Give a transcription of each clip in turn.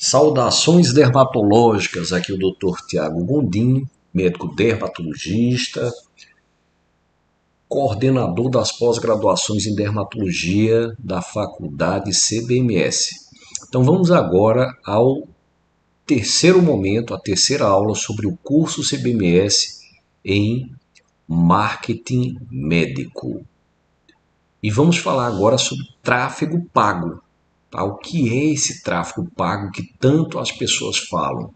Saudações dermatológicas, aqui o Dr. Tiago Gondim, médico dermatologista, coordenador das pós-graduações em dermatologia da Faculdade CBMS. Então vamos agora ao terceiro momento, a terceira aula sobre o curso CBMS em marketing médico. E vamos falar agora sobre tráfego pago. O que é esse tráfego pago que tanto as pessoas falam?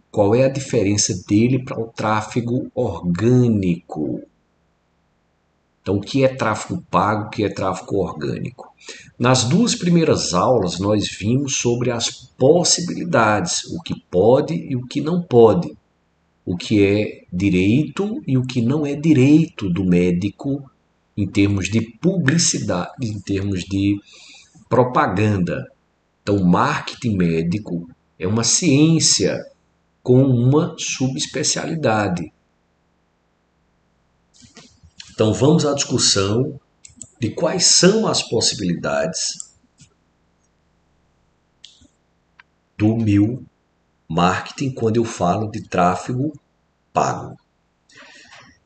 Qual é a diferença dele para o tráfego orgânico? Então, o que é tráfego pago, o que é tráfego orgânico? Nas duas primeiras aulas, nós vimos sobre as possibilidades, o que pode e o que não pode, o que é direito e o que não é direito do médico em termos de publicidade, em termos de propaganda. Então, marketing médico é uma ciência com uma subespecialidade. Então, vamos à discussão de quais são as possibilidades do meu marketing quando eu falo de tráfego pago.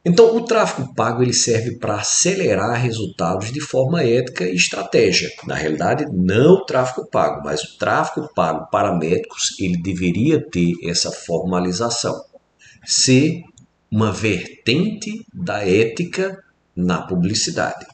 Então, o tráfego pago ele serve para acelerar resultados de forma ética e estratégia. Na realidade, não o tráfego pago, mas o tráfego pago para médicos ele deveria ter essa formalização, ser uma vertente da ética na publicidade.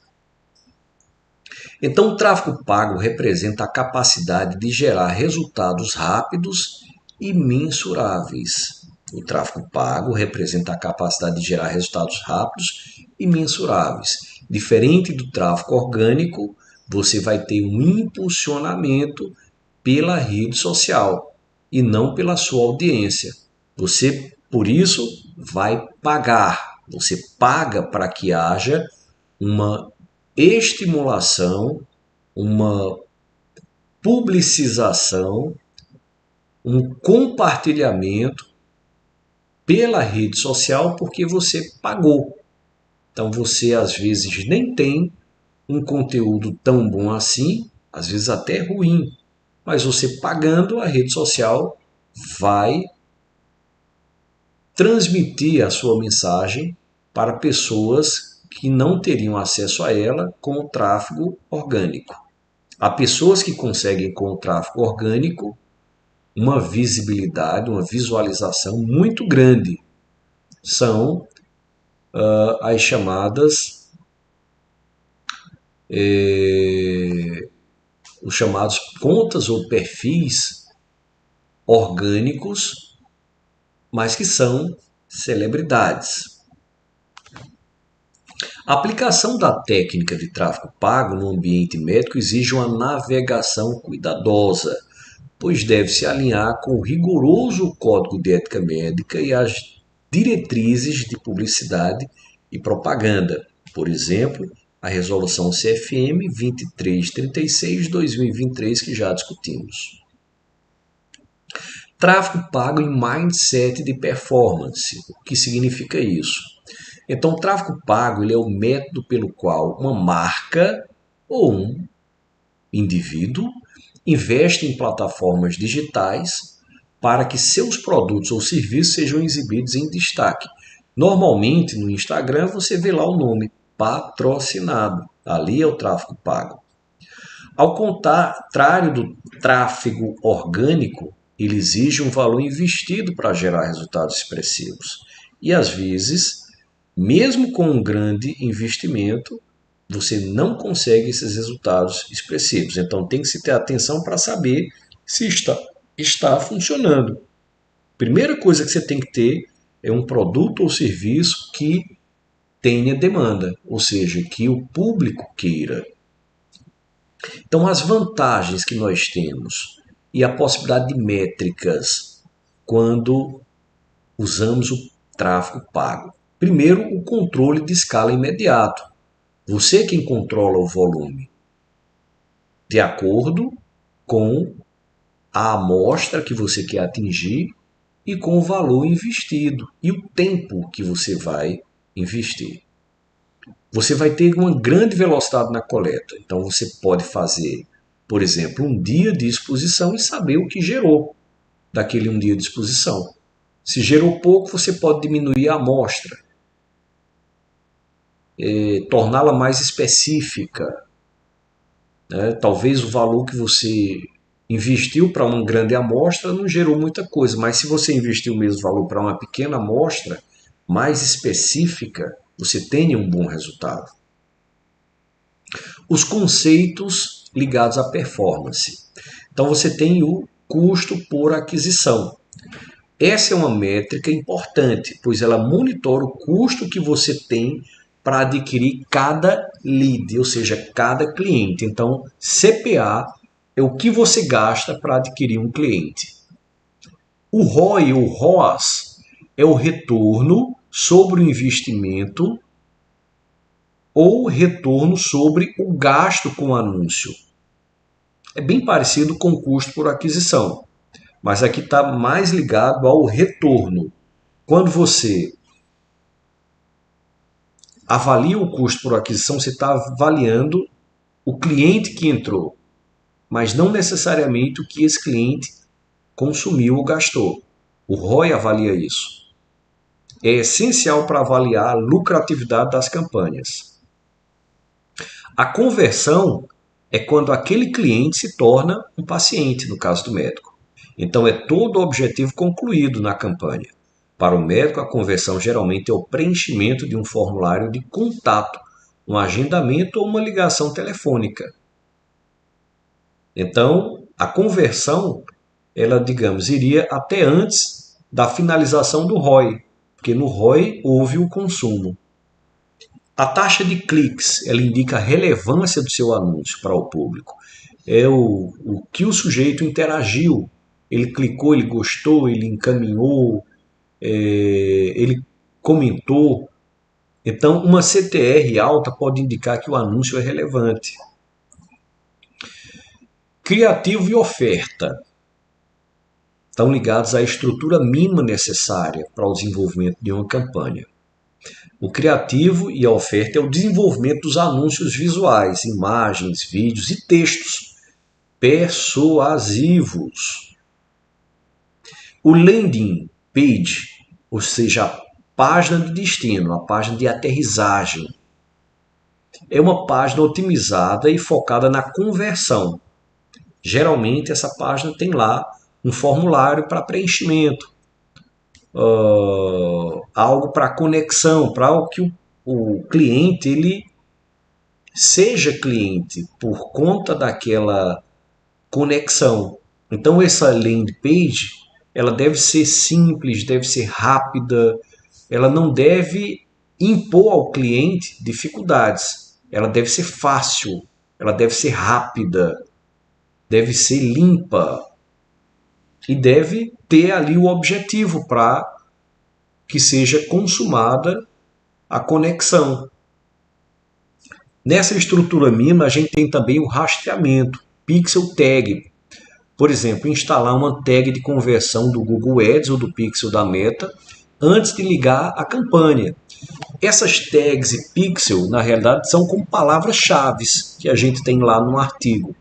Então, o tráfego pago representa a capacidade de gerar resultados rápidos e mensuráveis. O tráfego pago representa a capacidade de gerar resultados rápidos e mensuráveis. Diferente do tráfego orgânico, você vai ter um impulsionamento pela rede social e não pela sua audiência. Você, por isso, vai pagar. Você paga para que haja uma estimulação, uma publicização, um compartilhamento pela rede social porque você pagou. Então você às vezes nem tem um conteúdo tão bom assim, às vezes até ruim, mas você pagando a rede social vai transmitir a sua mensagem para pessoas que não teriam acesso a ela com o tráfego orgânico. Há pessoas que conseguem com o tráfego orgânico uma visibilidade, uma visualização muito grande. São as chamadas, os chamados contas ou perfis orgânicos, mas que são celebridades. A aplicação da técnica de tráfego pago no ambiente médico exige uma navegação cuidadosa, pois deve se alinhar com o rigoroso Código de Ética Médica e as diretrizes de publicidade e propaganda. Por exemplo, a Resolução CFM 2336/2023 que já discutimos. Tráfego pago em mindset de performance. O que significa isso? Então, o tráfego pago ele é o método pelo qual uma marca ou um indivíduo investe em plataformas digitais para que seus produtos ou serviços sejam exibidos em destaque. Normalmente, no Instagram, você vê lá o nome patrocinado. Ali é o tráfego pago. Ao contrário do tráfego orgânico, ele exige um valor investido para gerar resultados expressivos. E às vezes, mesmo com um grande investimento, você não consegue esses resultados expressivos. Então tem que se ter atenção para saber se está funcionando. Primeira coisa que você tem que ter é um produto ou serviço que tenha demanda, ou seja, que o público queira. Então as vantagens que nós temos e a possibilidade de métricas quando usamos o tráfego pago. Primeiro, o controle de escala imediato. Você quem controla o volume, de acordo com a amostra que você quer atingir e com o valor investido e o tempo que você vai investir. Você vai ter uma grande velocidade na coleta, então você pode fazer, por exemplo, um dia de exposição e saber o que gerou. daquele um dia de exposição. Se gerou pouco, você pode diminuir a amostra, torná-la mais específica, né? Talvez o valor que você investiu para uma grande amostra não gerou muita coisa, mas se você investiu o mesmo valor para uma pequena amostra, mais específica, você tenha um bom resultado. Os conceitos ligados à performance. Então você tem o custo por aquisição. Essa é uma métrica importante, pois ela monitora o custo que você tem para adquirir cada lead, ou seja, cada cliente. Então, CPA é o que você gasta para adquirir um cliente. O ROI, ou ROAS, é o retorno sobre o investimento ou retorno sobre o gasto com o anúncio. É bem parecido com o custo por aquisição, mas aqui está mais ligado ao retorno. Quando você avalia o custo por aquisição, você está avaliando o cliente que entrou, mas não necessariamente o que esse cliente consumiu ou gastou. O ROI avalia isso. É essencial para avaliar a lucratividade das campanhas. A conversão é quando aquele cliente se torna um paciente, no caso do médico. Então é todo o objetivo concluído na campanha. Para o médico, a conversão geralmente é o preenchimento de um formulário de contato, um agendamento ou uma ligação telefônica. Então, a conversão, ela, digamos, iria até antes da finalização do ROI, porque no ROI houve o consumo. A taxa de cliques, ela indica a relevância do seu anúncio para o público. É o que o sujeito interagiu. Ele clicou, ele gostou, ele encaminhou, ele comentou. Então, uma CTR alta pode indicar que o anúncio é relevante. Criativo e oferta estão ligados à estrutura mínima necessária para o desenvolvimento de uma campanha. O criativo e a oferta é o desenvolvimento dos anúncios visuais, imagens, vídeos e textos persuasivos. O landing page, ou seja, a página de destino, a página de aterrissagem, é uma página otimizada e focada na conversão. Geralmente essa página tem lá um formulário para preenchimento, algo para conexão, para que o cliente ele seja cliente por conta daquela conexão. Então essa landing page ela deve ser simples, deve ser rápida, ela não deve impor ao cliente dificuldades, ela deve ser fácil, ela deve ser rápida, deve ser limpa e deve ter ali o objetivo para que seja consumada a conexão. Nessa estrutura mínima, a gente tem também o rastreamento, pixel tag. Por exemplo, instalar uma tag de conversão do Google Ads ou do pixel da Meta antes de ligar a campanha. Essas tags e pixel, na realidade, são como palavras-chave que a gente tem lá no artigo.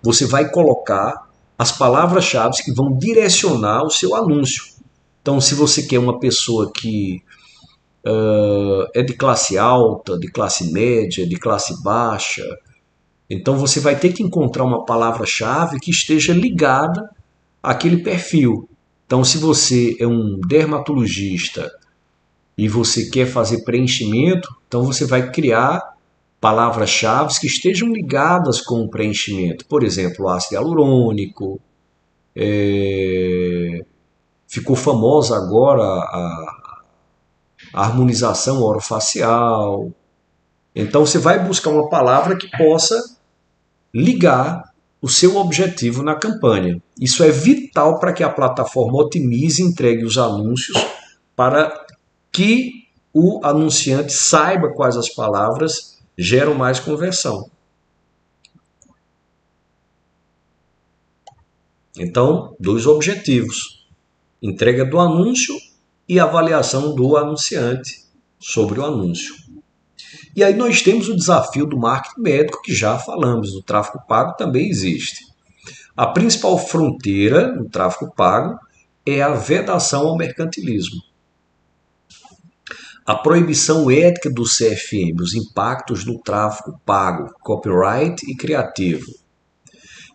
Você vai colocar as palavras-chave que vão direcionar o seu anúncio. Então, se você quer uma pessoa que é de classe alta, de classe média, de classe baixa, então você vai ter que encontrar uma palavra-chave que esteja ligada àquele perfil. Então, se você é um dermatologista e você quer fazer preenchimento, então você vai criar palavras-chave que estejam ligadas com o preenchimento. Por exemplo, ácido hialurônico. Ficou famosa agora a harmonização orofacial. Então você vai buscar uma palavra que possa ligar o seu objetivo na campanha. Isso é vital para que a plataforma otimize e entregue os anúncios para que o anunciante saiba quais as palavras geram mais conversão. Então, 2 objetivos: entrega do anúncio e avaliação do anunciante sobre o anúncio. E aí nós temos o desafio do marketing médico, que já falamos, do tráfego pago também existe. A principal fronteira no tráfego pago é a vedação ao mercantilismo. A proibição ética do CFM, os impactos do tráfego pago, copyright e criativo.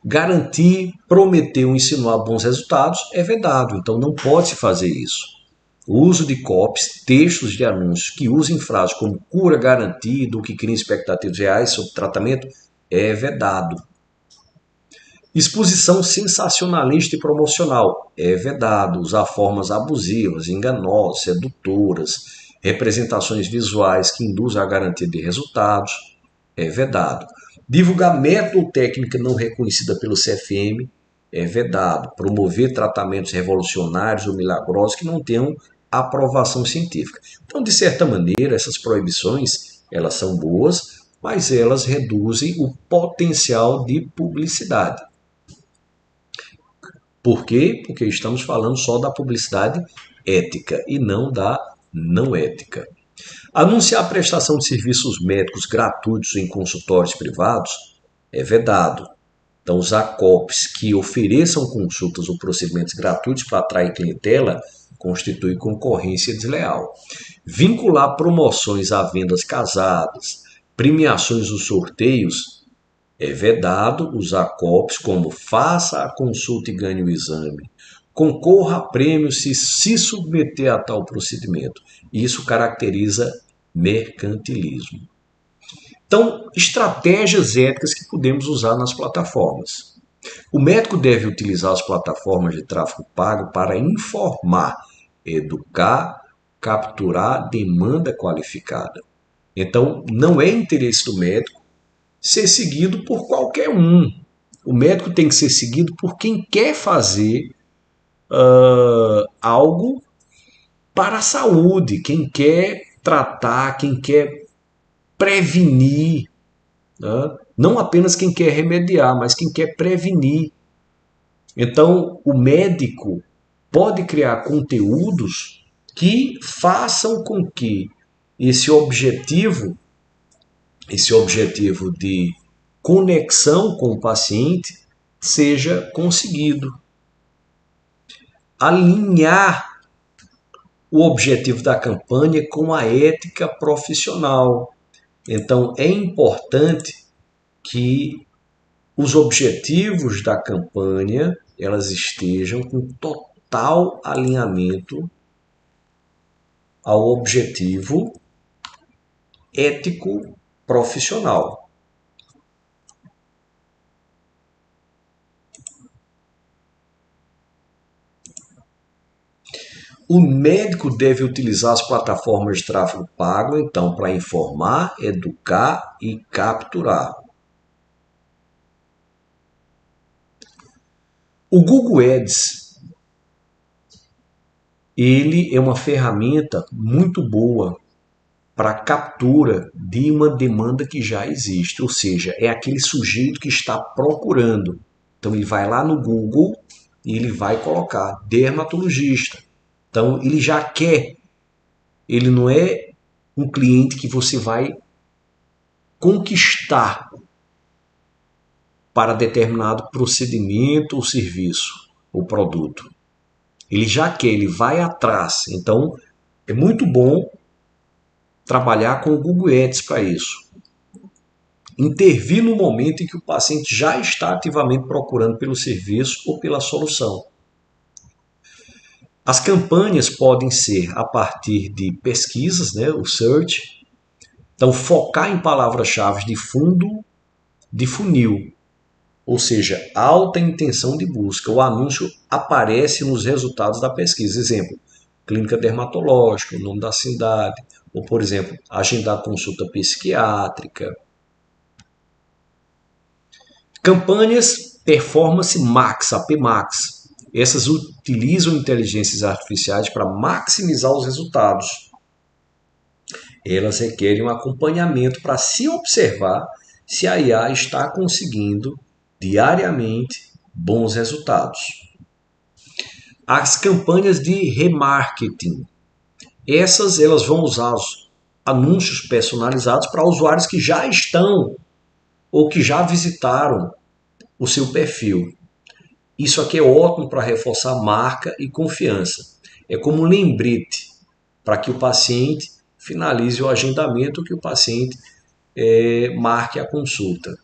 Garantir, prometer ou insinuar bons resultados é vedado, então não pode se fazer isso. O uso de copies, textos de anúncios que usem frases como cura garantida ou que criem expectativas reais sobre tratamento é vedado. Exposição sensacionalista e promocional é vedado. Usar formas abusivas, enganosas, sedutoras, representações visuais que induzem a garantia de resultados é vedado. Divulgar método ou técnica não reconhecida pelo CFM é vedado. Promover tratamentos revolucionários ou milagrosos que não tenham aprovação científica. Então, de certa maneira, essas proibições, elas são boas, mas elas reduzem o potencial de publicidade. Por quê? Porque estamos falando só da publicidade ética e não da não ética. Anunciar a prestação de serviços médicos gratuitos em consultórios privados é vedado. Então, usar COPs que ofereçam consultas ou procedimentos gratuitos para atrair clientela constitui concorrência desleal. Vincular promoções a vendas casadas, premiações ou sorteios, é vedado usar COPs como faça a consulta e ganhe o exame, concorra a prêmio se submeter a tal procedimento. Isso caracteriza mercantilismo. Então, estratégias éticas que podemos usar nas plataformas. O médico deve utilizar as plataformas de tráfego pago para informar, educar, capturar demanda qualificada. Então, não é interesse do médico ser seguido por qualquer um. O médico tem que ser seguido por quem quer fazer algo para a saúde, quem quer tratar, quem quer prevenir, né? Não apenas quem quer remediar, mas quem quer prevenir. Então, o médico pode criar conteúdos que façam com que esse objetivo de conexão com o paciente seja conseguido. Alinhar o objetivo da campanha com a ética profissional. Então, é importante que os objetivos da campanha elas estejam com total alinhamento ao objetivo ético profissional. O médico deve utilizar as plataformas de tráfego pago, então, para informar, educar e capturar. O Google Ads, ele é uma ferramenta muito boa para captura de uma demanda que já existe, ou seja, é aquele sujeito que está procurando. Então ele vai lá no Google e ele vai colocar dermatologista. Então ele já quer, ele não é um cliente que você vai conquistar para determinado procedimento ou serviço ou produto. Ele já quer, ele vai atrás. Então é muito bom trabalhar com o Google Ads para isso. Intervir no momento em que o paciente já está ativamente procurando pelo serviço ou pela solução. As campanhas podem ser a partir de pesquisas, né, o search. Então, focar em palavras-chave de fundo de funil, ou seja, alta intenção de busca. O anúncio aparece nos resultados da pesquisa. Exemplo, clínica dermatológica, o nome da cidade, ou, por exemplo, agendar consulta psiquiátrica. Campanhas Performance Max, AP Max. Essas utilizam inteligências artificiais para maximizar os resultados. Elas requerem um acompanhamento para se observar se a IA está conseguindo diariamente bons resultados. As campanhas de remarketing. Elas vão usar os anúncios personalizados para usuários que já estão ou que já visitaram o seu perfil. Isso aqui é ótimo para reforçar marca e confiança. É como um lembrete para que o paciente finalize o agendamento, que o paciente marque a consulta.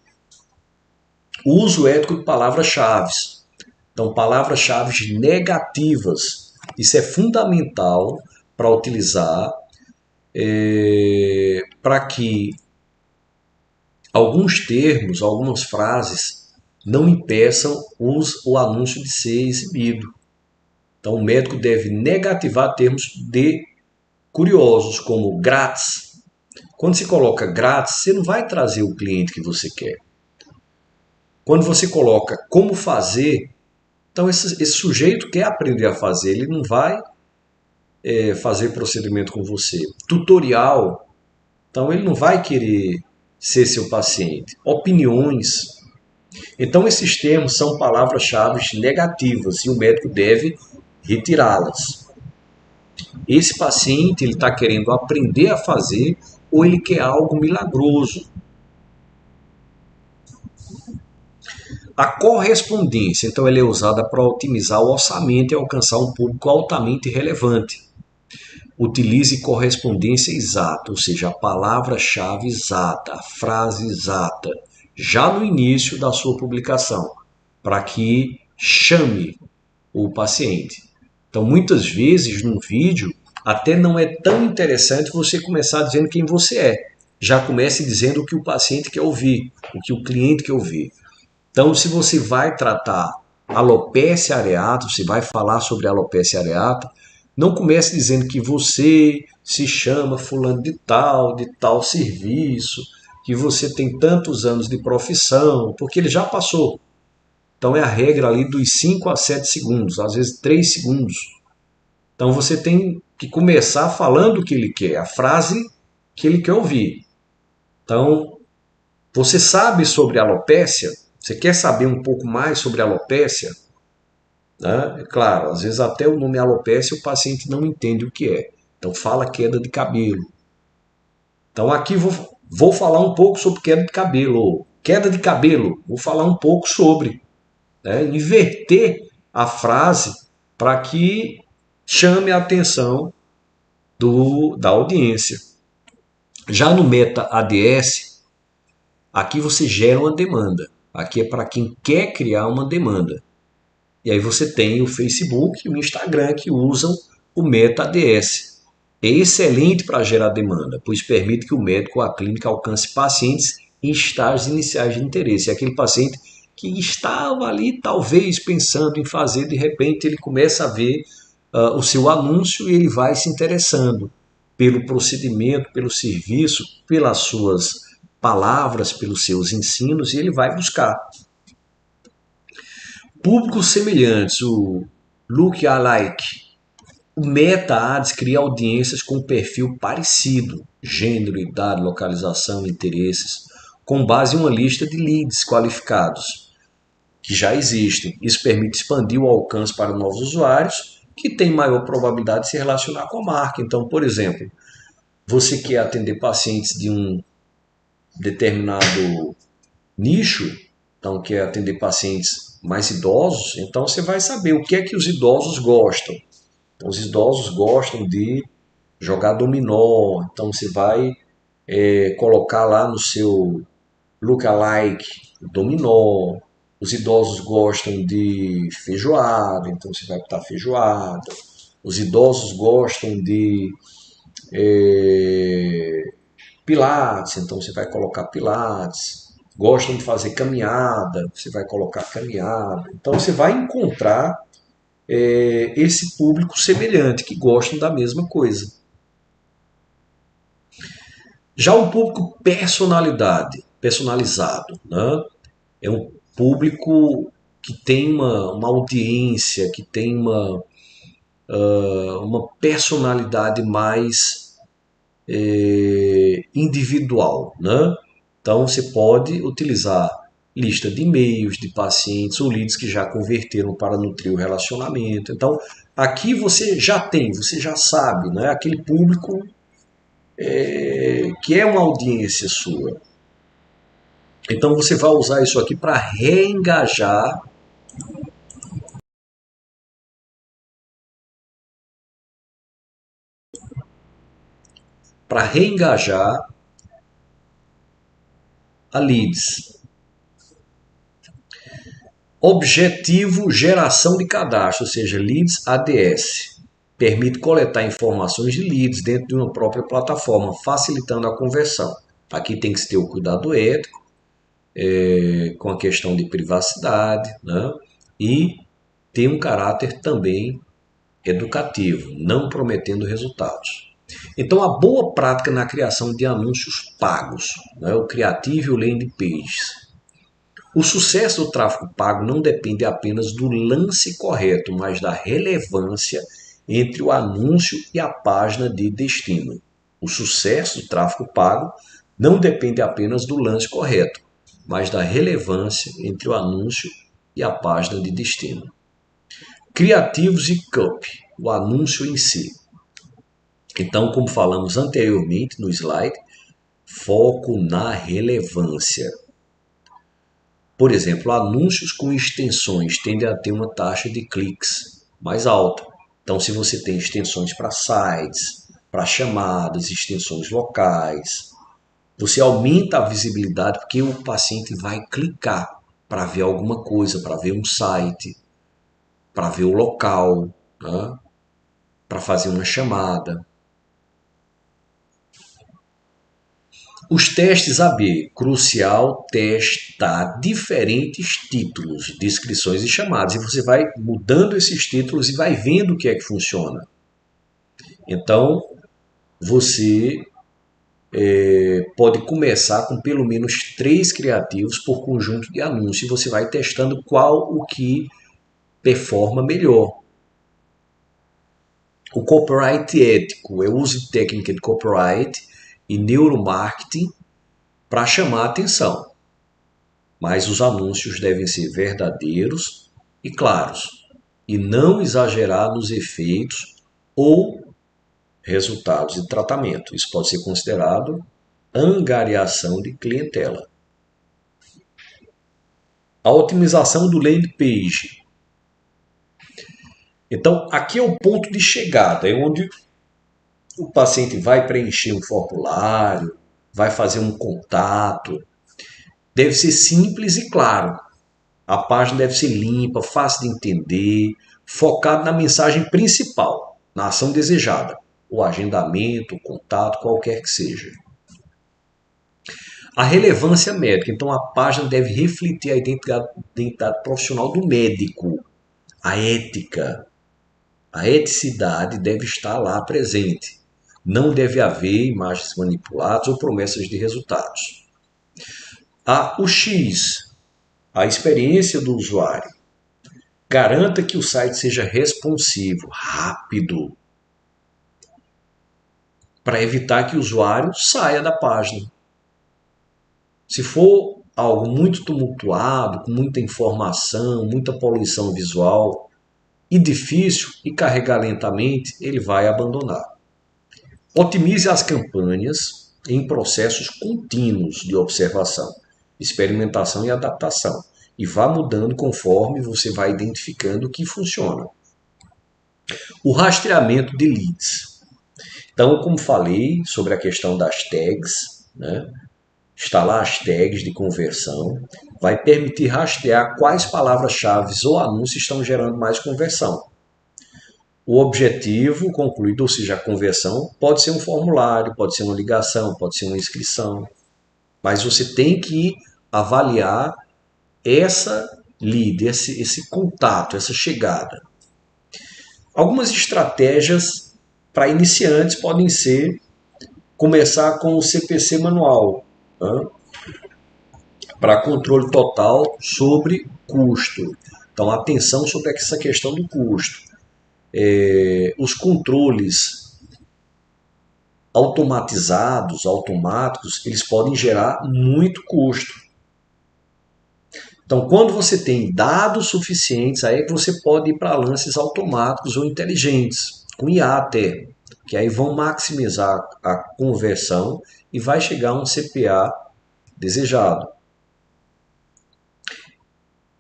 O uso ético de palavras-chave. Então, palavras-chave negativas. Isso é fundamental para utilizar para que alguns termos, algumas frases não impeçam o anúncio de ser exibido. Então, o médico deve negativar termos curiosos, como grátis. Quando se coloca grátis, você não vai trazer o cliente que você quer. Quando você coloca como fazer, então esse sujeito quer aprender a fazer, ele não vai fazer procedimento com você. Tutorial, então ele não vai querer ser seu paciente. Opiniões. Então esses termos são palavras-chave negativas e o médico deve retirá-las. Esse paciente ele está querendo aprender a fazer ou ele quer algo milagroso. A correspondência, então, ela é usada para otimizar o orçamento e alcançar um público altamente relevante. Utilize correspondência exata, ou seja, a palavra-chave exata, a frase exata, já no início da sua publicação, para que chame o paciente. Então, muitas vezes, num vídeo, até não é tão interessante você começar dizendo quem você é. Já comece dizendo o que o paciente quer ouvir, o que o cliente quer ouvir. Então, se você vai tratar alopecia areata, você vai falar sobre alopecia areata, não comece dizendo que você se chama fulano de tal serviço, que você tem tantos anos de profissão, porque ele já passou. Então é a regra ali dos 5 a 7 segundos, às vezes 3 segundos. Então você tem que começar falando o que ele quer, a frase que ele quer ouvir. Então, você sabe sobre alopecia? Você quer saber um pouco mais sobre alopecia? Né? É claro, às vezes até o nome alopecia o paciente não entende o que é. Então fala queda de cabelo. Então aqui vou falar um pouco sobre queda de cabelo. Queda de cabelo, vou falar um pouco sobre. Né? Inverter a frase para que chame a atenção da audiência. Já no Meta ADS, aqui você gera uma demanda. Aqui é para quem quer criar uma demanda. E aí você tem o Facebook e o Instagram que usam o Meta ADS. É excelente para gerar demanda, pois permite que o médico ou a clínica alcance pacientes em estágios iniciais de interesse. É aquele paciente que estava ali talvez pensando em fazer, de repente ele começa a ver o seu anúncio e ele vai se interessando pelo procedimento, pelo serviço, pelas suas palavras, pelos seus ensinos, e ele vai buscar. Públicos semelhantes, o look-alike. O Meta-Ads cria audiências com perfil parecido, gênero, idade, localização, interesses, com base em uma lista de leads qualificados que já existem. Isso permite expandir o alcance para novos usuários que têm maior probabilidade de se relacionar com a marca. Então, por exemplo, você quer atender pacientes de um determinado nicho, então quer atender pacientes mais idosos, então você vai saber o que é que os idosos gostam. Então, os idosos gostam de jogar dominó, então você vai colocar lá no seu lookalike dominó. Os idosos gostam de feijoada, então você vai botar feijoada. Os idosos gostam de pilates, então você vai colocar pilates. Gostam de fazer caminhada, você vai colocar caminhada. Então você vai encontrar esse público semelhante, que gostam da mesma coisa. Já o público personalizado, né? É um público que tem uma audiência, que tem uma personalidade mais individual, né? Então você pode utilizar lista de e-mails de pacientes ou leads que já converteram para nutrir o relacionamento. Então aqui você já sabe, né? Aquele público que é uma audiência sua. Então você vai usar isso aqui para reengajar para reengajar a leads. Objetivo geração de cadastro, ou seja, leads ADS. Permite coletar informações de leads dentro de uma própria plataforma, facilitando a conversão. Aqui tem que se ter o cuidado ético, com a questão de privacidade, né? E tem um caráter também educativo, não prometendo resultados. Então, a boa prática na criação de anúncios pagos, né? O Creative e o Landing Pages. O sucesso do tráfego pago não depende apenas do lance correto, mas da relevância entre o anúncio e a página de destino. O sucesso do tráfego pago não depende apenas do lance correto, mas da relevância entre o anúncio e a página de destino. Criativos e copy, o anúncio em si. Então, como falamos anteriormente no slide, foco na relevância. Por exemplo, anúncios com extensões tendem a ter uma taxa de cliques mais alta. Então, se você tem extensões para sites, para chamadas, extensões locais, você aumenta a visibilidade porque o paciente vai clicar para ver alguma coisa, para ver um site, para ver o local, né? Para fazer uma chamada. Os testes AB, crucial testar diferentes títulos, descrições e chamadas. E você vai mudando esses títulos e vai vendo o que é que funciona. Então, você pode começar com pelo menos 3 criativos por conjunto de anúncios. E você vai testando qual o que performa melhor. O copyright ético é o uso de técnica de copyright e neuromarketing para chamar a atenção. Mas os anúncios devem ser verdadeiros e claros, e não exagerar nos efeitos ou resultados de tratamento. Isso pode ser considerado angariação de clientela. A otimização do landing page. Então, aqui é o ponto de chegada, é onde o paciente vai preencher um formulário, vai fazer um contato. Deve ser simples e claro. A página deve ser limpa, fácil de entender, focado na mensagem principal, na ação desejada, o agendamento, o contato, qualquer que seja. A relevância médica. Então, a página deve refletir a identidade profissional do médico, a ética. A eticidade deve estar lá presente. Não deve haver imagens manipuladas ou promessas de resultados. O X, a experiência do usuário. Garanta que o site seja responsivo, rápido, para evitar que o usuário saia da página. Se for algo muito tumultuado, com muita informação, muita poluição visual e difícil e carregar lentamente, ele vai abandonar. Otimize as campanhas em processos contínuos de observação, experimentação e adaptação. E vá mudando conforme você vai identificando o que funciona. O rastreamento de leads. Então, como falei sobre a questão das tags, né? Instalar as tags de conversão vai permitir rastrear quais palavras-chave ou anúncios estão gerando mais conversão. O objetivo concluído, ou seja, a conversão, pode ser um formulário, pode ser uma ligação, pode ser uma inscrição, mas você tem que avaliar essa lead, esse contato, essa chegada. Algumas estratégias para iniciantes podem ser começar com o CPC manual, né? Para controle total sobre custo. Então, atenção sobre essa questão do custo. Os controles automáticos, eles podem gerar muito custo. Então, quando você tem dados suficientes, aí é que você pode ir para lances automáticos ou inteligentes, com IA até, que aí vão maximizar a conversão e vai chegar a um CPA desejado,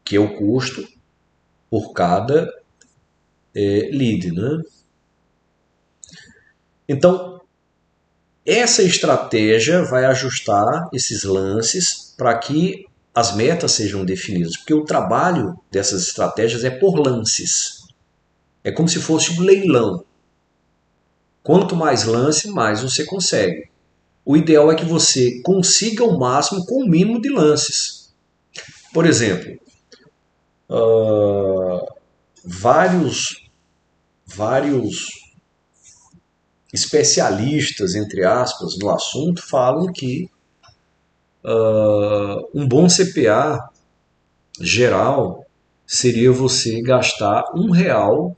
que é o custo por cada lead, né? Então, Essa estratégia vai ajustar esses lances para que as metas sejam definidas, porque o trabalho dessas estratégias é por lances. É como se fosse um leilão. Quanto mais lance, mais você consegue. O ideal é que você consiga o máximo com o mínimo de lances. Por exemplo, vários especialistas, entre aspas, no assunto falam que um bom CPA geral seria você gastar R$ 1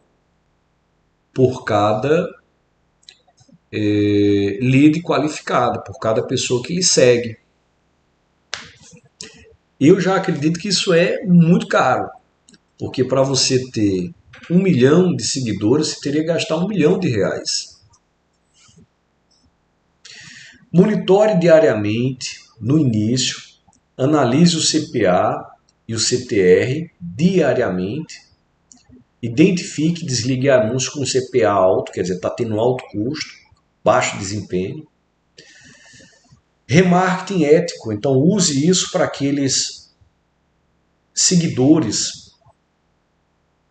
por cada lead qualificado, por cada pessoa que lhe segue. Eu já acredito que isso é muito caro, porque para você ter 1 milhão de seguidores, você teria que gastar R$ 1 milhão. Monitore diariamente, no início, analise o CPA e o CTR diariamente, identifique e desligue anúncios com CPA alto, quer dizer, está tendo alto custo, baixo desempenho. Remarketing ético, então use isso para aqueles seguidores,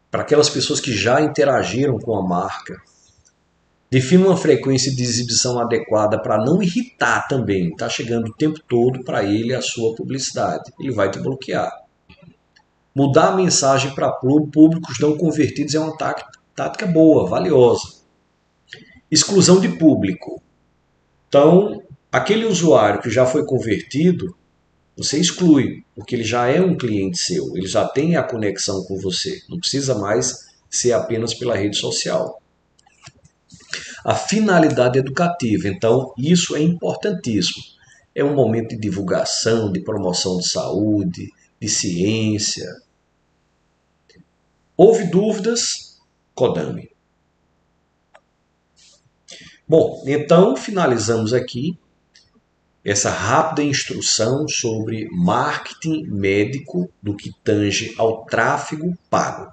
para aquelas pessoas que já interagiram com a marca. Defina uma frequência de exibição adequada para não irritar também. Está chegando o tempo todo para ele a sua publicidade. Ele vai te bloquear. Mudar a mensagem para públicos não convertidos é uma tática boa, valiosa. Exclusão de público. Então, aquele usuário que já foi convertido, você exclui, porque ele já é um cliente seu, ele já tem a conexão com você. Não precisa mais ser apenas pela rede social. A finalidade educativa, então isso é importantíssimo. É um momento de divulgação, de promoção de saúde, de ciência. Houve dúvidas? Kodami. Bom, então finalizamos aqui essa rápida instrução sobre marketing médico do que tange ao tráfego pago.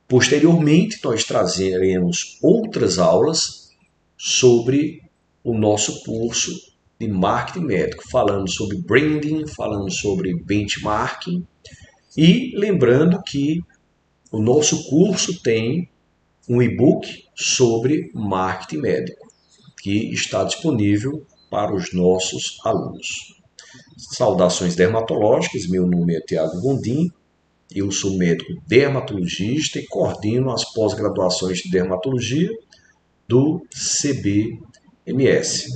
Posteriormente, nós trazeremos outras aulas sobre o nosso curso de marketing médico, falando sobre branding, falando sobre benchmarking e lembrando que o nosso curso tem um e-book sobre marketing médico que está disponível para os nossos alunos. Saudações dermatológicas, meu nome é Tiago Gondim, eu sou médico dermatologista e coordeno as pós-graduações de dermatologia do CBMS.